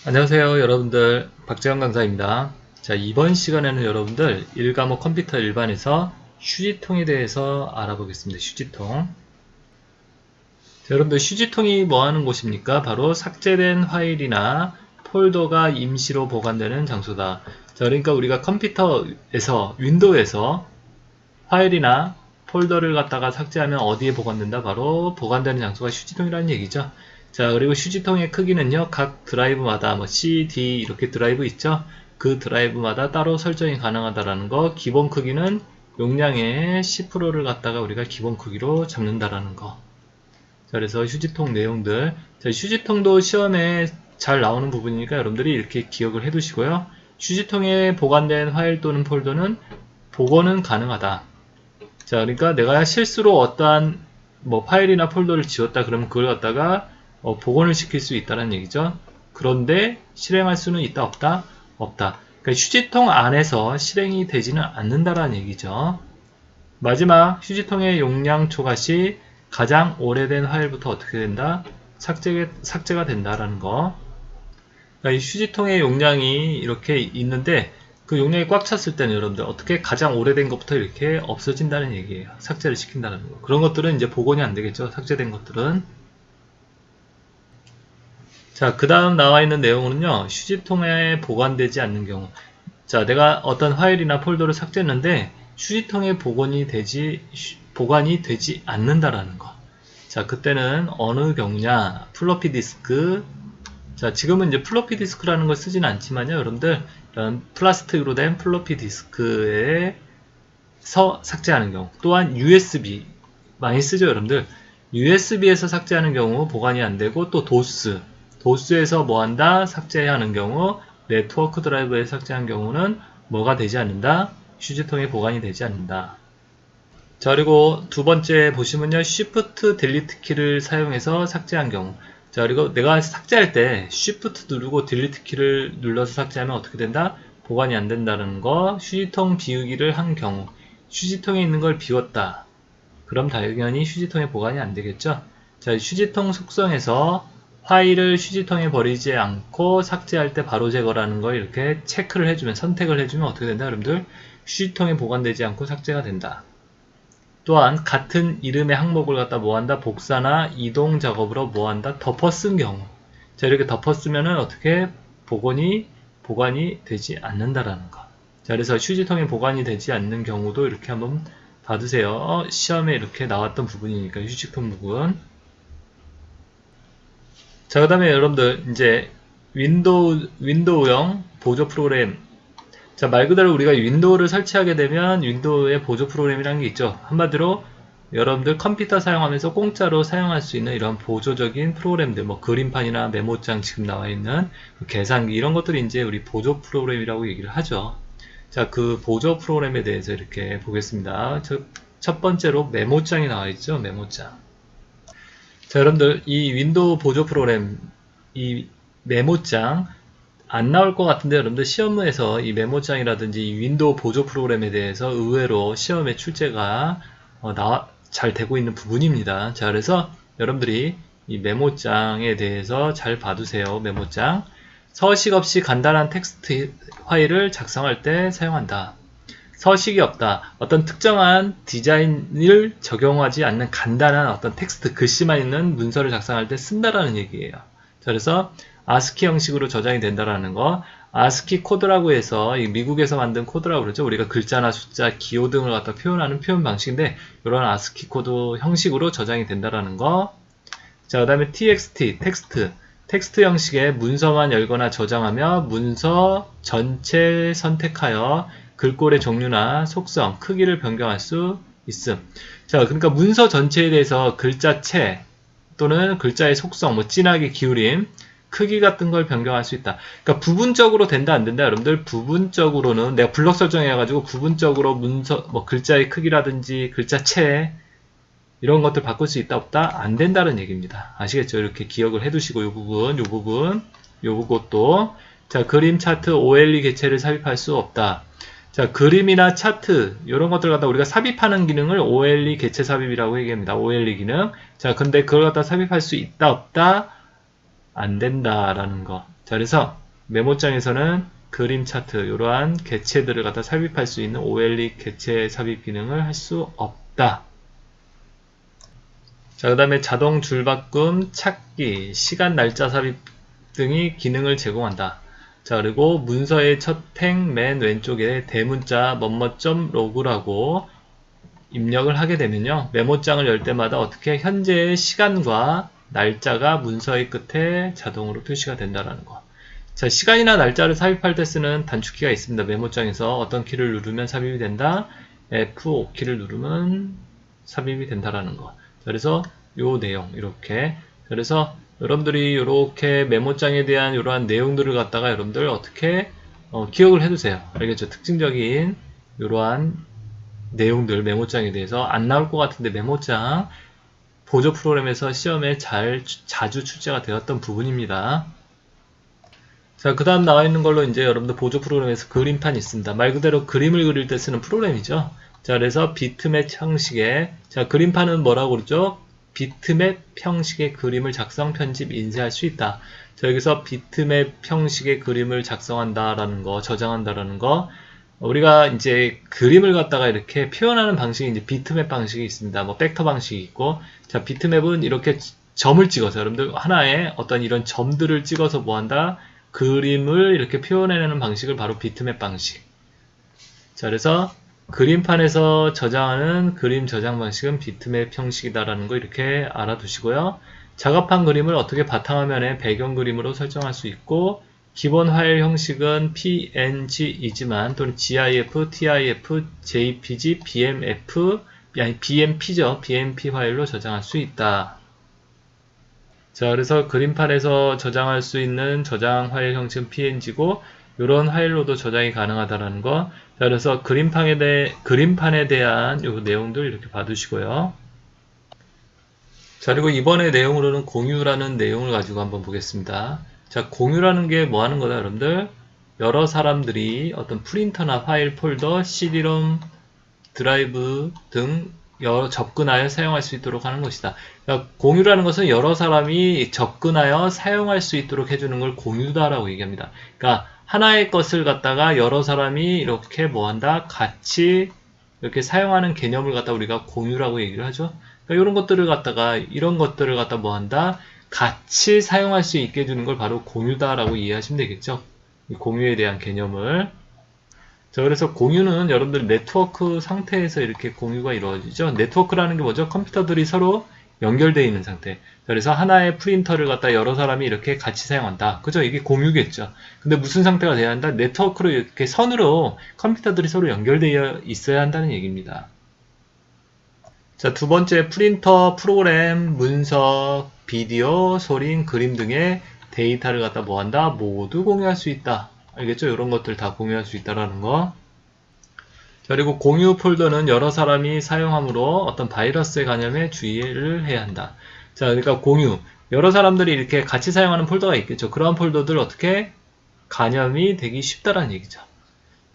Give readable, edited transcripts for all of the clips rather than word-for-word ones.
안녕하세요 여러분들, 박재현 강사입니다. 자, 이번 시간에는 여러분들 1과목 컴퓨터 일반에서 휴지통에 대해서 알아보겠습니다. 휴지통. 자, 여러분들 휴지통이 뭐 하는 곳입니까? 바로 삭제된 파일이나 폴더가 임시로 보관되는 장소다. 자, 그러니까 우리가 컴퓨터에서 윈도우에서 파일이나 폴더를 갖다가 삭제하면 어디에 보관된다? 바로 보관되는 장소가 휴지통이라는 얘기죠. 자, 그리고 휴지통의 크기는요, 각 드라이브마다 뭐 C, D 이렇게 드라이브 있죠? 그 드라이브마다 따로 설정이 가능하다라는 거. 기본 크기는 용량의 10%를 갖다가 우리가 기본 크기로 잡는다라는 거. 자, 그래서 휴지통 내용들. 자, 휴지통도 시험에 잘 나오는 부분이니까 여러분들이 이렇게 기억을 해 두시고요. 휴지통에 보관된 파일 또는 폴더는 복원은 가능하다. 자, 그러니까 내가 실수로 어떠한 뭐 파일이나 폴더를 지웠다 그러면 그걸 갖다가 복원을 시킬 수 있다는 얘기죠. 그런데 실행할 수는 있다 없다? 없다. 그러니까 휴지통 안에서 실행이 되지는 않는다라는 얘기죠. 마지막 휴지통의 용량 초과 시 가장 오래된 파일부터 어떻게 된다? 삭제가 된다라는 거. 그러니까 이 휴지통의 용량이 이렇게 있는데 그 용량이 꽉 찼을 때는 여러분들 어떻게 가장 오래된 것부터 이렇게 없어진다는 얘기예요. 삭제를 시킨다는 거. 그런 것들은 이제 복원이 안 되겠죠. 삭제된 것들은. 자, 그 다음 나와 있는 내용은요, 휴지통에 보관되지 않는 경우. 자, 내가 어떤 파일이나 폴더를 삭제했는데 휴지통에 보관이 되지 않는다라는 거. 자, 그때는 어느 경우냐? 플로피 디스크. 자, 지금은 이제 플로피 디스크라는 걸 쓰진 않지만요, 여러분들 이런 플라스틱으로 된 플로피 디스크에서 삭제하는 경우, 또한 USB 많이 쓰죠, 여러분들. USB에서 삭제하는 경우 보관이 안 되고, 또 도스에서 뭐 한다? 삭제하는 경우, 네트워크 드라이브에 삭제한 경우는 뭐가 되지 않는다? 휴지통에 보관이 되지 않는다. 자, 그리고 두 번째 보시면요, Shift 딜리트 키를 사용해서 삭제한 경우. 자, 그리고 내가 삭제할 때 Shift 누르고 딜리트 키를 눌러서 삭제하면 어떻게 된다? 보관이 안 된다는 거. 휴지통 비우기를 한 경우, 휴지통에 있는 걸 비웠다. 그럼 당연히 휴지통에 보관이 안 되겠죠? 자, 휴지통 속성에서 파일을 휴지통에 버리지 않고 삭제할 때 바로 제거라는 걸 이렇게 체크를 해주면, 선택을 해주면 어떻게 된다, 여러분들? 휴지통에 보관되지 않고 삭제가 된다. 또한 같은 이름의 항목을 갖다 뭐한다? 복사나 이동 작업으로 뭐한다? 덮어 쓴 경우. 자, 이렇게 덮어 쓰면은 어떻게 보관이 되지 않는다라는 거. 자, 그래서 휴지통에 보관이 되지 않는 경우도 이렇게 한번 봐두세요. 시험에 이렇게 나왔던 부분이니까, 휴지통 부분. 자, 그 다음에 여러분들 이제 윈도우형 보조 프로그램. 자, 말 그대로 우리가 윈도우를 설치하게 되면 윈도우의 보조 프로그램이라는 게 있죠. 한마디로 여러분들 컴퓨터 사용하면서 공짜로 사용할 수 있는 이런 보조적인 프로그램들, 뭐 그림판이나 메모장 지금 나와 있는 계산기, 이런 것들이 이제 우리 보조 프로그램이라고 얘기를 하죠. 자, 그 보조 프로그램에 대해서 이렇게 보겠습니다. 첫 번째로 메모장이 나와 있죠. 메모장. 자, 여러분들 이 윈도우 보조 프로그램, 이 메모장 안 나올 것 같은데, 여러분들 시험에서 이 메모장이라든지 이 윈도우 보조 프로그램에 대해서 의외로 시험에 출제가 잘 되고 있는 부분입니다. 자, 그래서 여러분들이 이 메모장에 대해서 잘 봐두세요. 메모장. 서식 없이 간단한 텍스트 파일을 작성할 때 사용한다. 서식이 없다. 어떤 특정한 디자인을 적용하지 않는 간단한 어떤 텍스트, 글씨만 있는 문서를 작성할 때 쓴다라는 얘기예요. 자, 그래서 아스키 형식으로 저장이 된다라는 거. 아스키 코드라고 해서 미국에서 만든 코드라고 그러죠. 우리가 글자나 숫자, 기호 등을 갖다 표현하는 표현 방식인데, 이런 아스키 코드 형식으로 저장이 된다라는 거. 자, 그 다음에 txt, 텍스트 형식의 문서만 열거나 저장하며 문서 전체 선택하여 글꼴의 종류나 속성, 크기를 변경할 수 있음. 자, 그러니까 문서 전체에 대해서 글자체 또는 글자의 속성, 뭐 진하게 기울임, 크기 같은 걸 변경할 수 있다. 그러니까 부분적으로 된다 안 된다, 여러분들. 부분적으로는 내가 블럭 설정해가지고 부분적으로 문서, 뭐 글자의 크기라든지 글자체 이런 것들 바꿀 수 있다 없다? 안 된다는 얘기입니다. 아시겠죠? 이렇게 기억을 해두시고, 요 부분, 요것도. 자, 그림 차트 OLE 개체를 삽입할 수 없다. 자, 그림이나 차트 이런 것들 갖다 우리가 삽입하는 기능을 OLE 개체 삽입이라고 얘기합니다. OLE 기능. 자, 근데 그걸 갖다 삽입할 수 있다 없다? 안 된다라는 거. 자, 그래서 메모장에서는 그림 차트, 이러한 개체들을 갖다 삽입할 수 있는 OLE 개체 삽입 기능을 할 수 없다. 자, 그 다음에 자동 줄바꿈, 찾기, 시간 날짜 삽입 등이 기능을 제공한다. 자, 그리고 문서의 첫 행 맨 왼쪽에 대문자 뭐뭐.로그라고 입력을 하게 되면요, 메모장을 열 때마다 어떻게 현재의 시간과 날짜가 문서의 끝에 자동으로 표시가 된다는 거. 자, 시간이나 날짜를 삽입할 때 쓰는 단축키가 있습니다. 메모장에서 어떤 키를 누르면 삽입이 된다, F5키를 누르면 삽입이 된다라는 거. 자, 그래서 요 내용 이렇게, 그래서 여러분들이 이렇게 메모장에 대한 이러한 내용들을 갖다가 여러분들 어떻게 기억을 해두세요. 알겠죠? 특징적인 이러한 내용들, 메모장에 대해서 안 나올 것 같은데 메모장 보조 프로그램에서 시험에 자주 출제가 되었던 부분입니다. 자, 그 다음 나와 있는 걸로 이제 여러분들 보조 프로그램에서 그림판이 있습니다. 말 그대로 그림을 그릴 때 쓰는 프로그램이죠. 자, 그래서 비트맵 형식의, 자, 그림판은 뭐라고 그러죠? 비트맵 형식의 그림을 작성, 편집, 인쇄할 수 있다. 자, 여기서 비트맵 형식의 그림을 작성한다라는 거, 저장한다라는 거, 우리가 이제 그림을 갖다가 이렇게 표현하는 방식이 이제 비트맵 방식이 있습니다. 뭐 벡터 방식이 있고, 자, 비트맵은 이렇게 점을 찍어서 여러분들 하나의 어떤 이런 점들을 찍어서 뭐 한다? 그림을 이렇게 표현해내는 방식을 바로 비트맵 방식. 자, 그래서 그림판에서 저장하는 그림 저장 방식은 비트맵 형식이다라는 거 이렇게 알아두시고요. 작업한 그림을 어떻게 바탕화면에 배경 그림으로 설정할 수 있고, 기본 파일 형식은 PNG이지만 또는 GIF, TIF, JPG, BMF, 아니 BMP죠. BMP 파일로 저장할 수 있다. 자, 그래서 그림판에서 저장할 수 있는 저장 파일 형식은 PNG고, 이런 파일로도 저장이 가능하다는 거. 자, 그래서 그림판에 대한 요 내용들 이렇게 봐두시고요. 자, 그리고 이번에 내용으로는 공유라는 내용을 가지고 한번 보겠습니다. 자, 공유라는 게 뭐 하는 거다, 여러분들? 여러 사람들이 어떤 프린터나 파일, 폴더, CD롬, 드라이브 등 접근하여 사용할 수 있도록 하는 것이다. 그러니까 공유라는 것은 여러 사람이 접근하여 사용할 수 있도록 해주는 걸 공유다라고 얘기합니다. 그러니까 하나의 것을 갖다가 여러 사람이 이렇게 뭐한다? 같이 이렇게 사용하는 개념을 갖다 우리가 공유라고 얘기를 하죠. 그러니까 이런 것들을 갖다 뭐한다? 같이 사용할 수 있게 해주는 걸 바로 공유다라고 이해하시면 되겠죠. 이 공유에 대한 개념을. 자, 그래서 공유는 여러분들 네트워크 상태에서 이렇게 공유가 이루어지죠. 네트워크라는 게 뭐죠? 컴퓨터들이 서로 연결되어 있는 상태. 자, 그래서 하나의 프린터를 갖다 여러 사람이 이렇게 같이 사용한다. 그죠? 이게 공유겠죠. 근데 무슨 상태가 돼야 한다? 네트워크로 이렇게 선으로 컴퓨터들이 서로 연결되어 있어야 한다는 얘기입니다. 자, 두 번째, 프린터, 프로그램, 문서, 비디오, 소리, 그림 등의 데이터를 갖다 뭐한다? 모두 공유할 수 있다. 알겠죠? 이런 것들 다 공유할 수 있다라는 거. 자, 그리고 공유 폴더는 여러 사람이 사용함으로 어떤 바이러스의 감염에 주의를 해야 한다. 자, 그러니까 공유. 여러 사람들이 이렇게 같이 사용하는 폴더가 있겠죠. 그러한 폴더들 어떻게 감염이 되기 쉽다라는 얘기죠.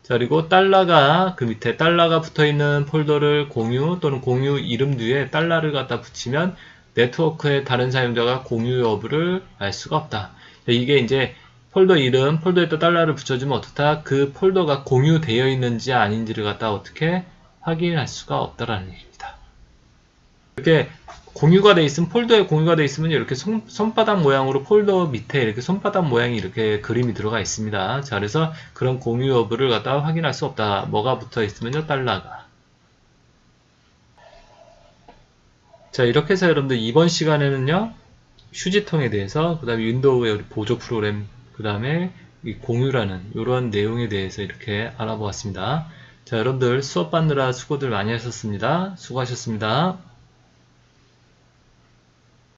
자, 그리고 달러가, 그 밑에 달러가 붙어있는 폴더를 공유 또는 공유 이름 뒤에 달러를 갖다 붙이면 네트워크의 다른 사용자가 공유 여부를 알 수가 없다. 이게 이제 폴더 이름, 폴더에다 달러를 붙여주면 어떻다? 그 폴더가 공유되어 있는지 아닌지를 갖다 어떻게 확인할 수가 없다라는 얘기입니다. 이렇게 공유가 돼 있으면, 폴더에 공유가 돼 있으면 이렇게 손바닥 모양으로 폴더 밑에 이렇게 손바닥 모양이 이렇게 그림이 들어가 있습니다. 자, 그래서 그런 공유 여부를 갖다 확인할 수 없다. 뭐가 붙어 있으면요? 달러가. 자, 이렇게 해서 여러분들 이번 시간에는요, 휴지통에 대해서, 그 다음에 윈도우의 보조 프로그램, 그 다음에 이 공유라는 이런 내용에 대해서 이렇게 알아보았습니다. 자, 여러분들 수업 받느라 수고들 많이 하셨습니다. 수고하셨습니다.